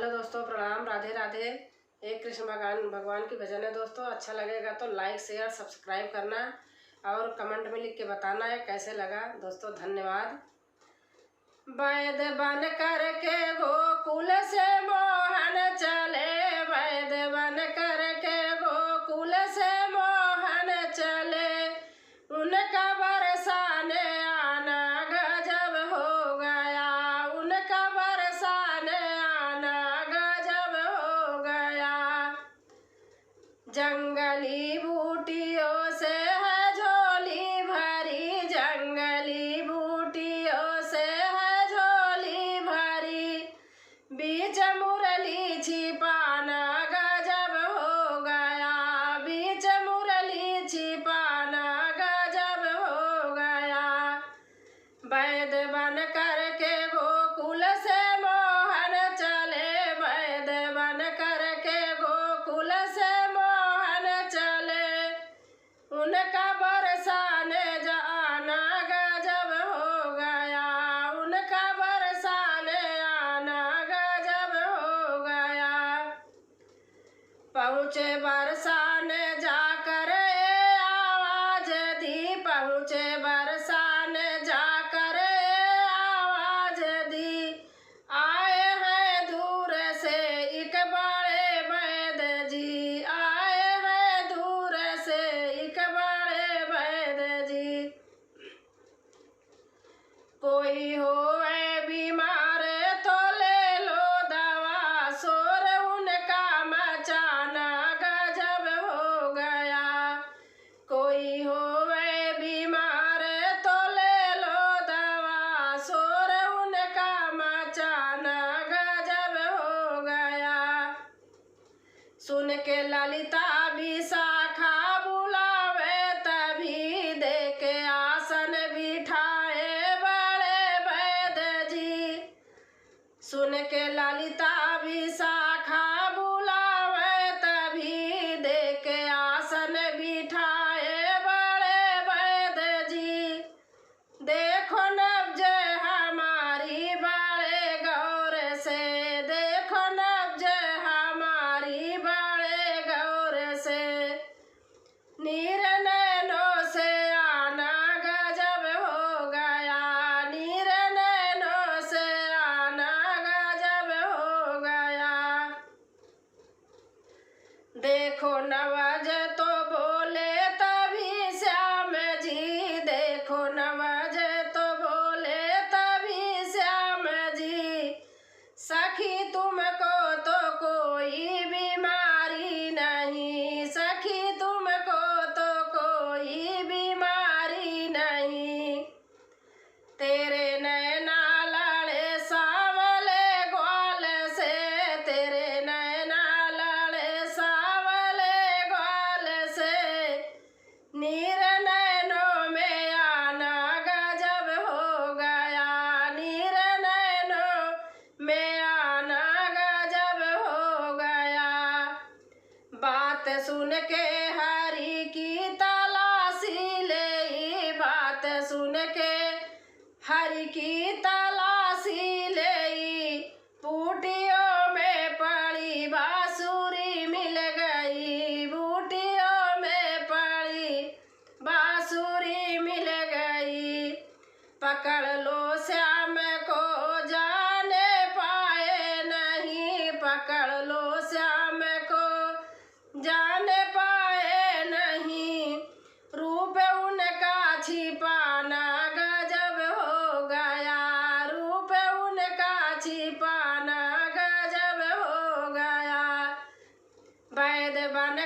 Hello दोस्तों, प्रणाम, राधे राधे। एक कृष्ण भगवान की भजन है दोस्तों। अच्छा लगेगा तो लाइक शेयर सब्सक्राइब करना और कमेंट में लिख के बताना है कैसे लगा दोस्तों। धन्यवाद। वैद बन करके गोकुल से मोहन चले, वैद बन करके गोकुल से मोहन चले, उनका बरसाने आना गजब हो गया, उनका बरसाने आना गजब हो गया। जंगली बूटियों से है झोली भरी, जंगली बूटियों से है झोली भरी, बीच मुरली छिपाना गजब हो गया, बीच मुरली छिपाना गजब हो गया। वैद बन करके गोकुल से मोहन चले, वैद बन करके गोकुल से मोहन चले, उनका बरसाने जाना गजब हो गया, उनका बरसाने आना गजब हो गया। पहुँचे बरसाने जाकर आवाज दी, पहुँचे बरसाने जाकर आवाज दी, आए हैं दूर से एक बड़े वैद जी, आए हैं दूर से एक बड़े वैद जी। कोई हो बीमार तो ले लो दवा, शोर उनका मचाना गजब हो गया। कोई हो बीमार तो ले लो दवा, शोर उनका मचाना गजब हो गया। सुन के ललिता विशाखा बुलावे, तभी देके आसन बिठाए बड़े वैद जी। सुन के ललिता विशाखा बुलावे, तभी देके आसन बिठाए बड़े वैद जी। देखो नब्ज हमारी बड़े गौर से, देखो नब्ज हमारी बड़े गौर से, नीर नैनों से आना गजब हो गया, नीर नैनों से आना गजब हो गया। देखो नवज तो बोले तभी श्याम जी, देखो नवज तो बोले तभी श्याम जी, सखी तुमको तो कोई बीमारी नहीं, सखी तुमको तो कोई बीमारी नहीं। तेरे नैना लड़े सावले ग्वाल से, तेरे नैना लड़े सावले ग्वाल से, नीर नैनों में आना गजब हो गया, नीर नैनों में आना गजब हो गया। बात सुन के हरि की तलाशी ले, बात सुन के हरि की तलाशी ले, बूटियों में पड़ी बांसुरी मिल गई, बूटियों में पड़ी बांसुरी मिल गई। पकड़ लो श्याम को जाने पाए नहीं, पकड़ लो श्याम को जाने पाए नहीं, रूप उनका छिपाना गजब हो गया, रूप उनका छिपाना गजब हो गया। वैद बन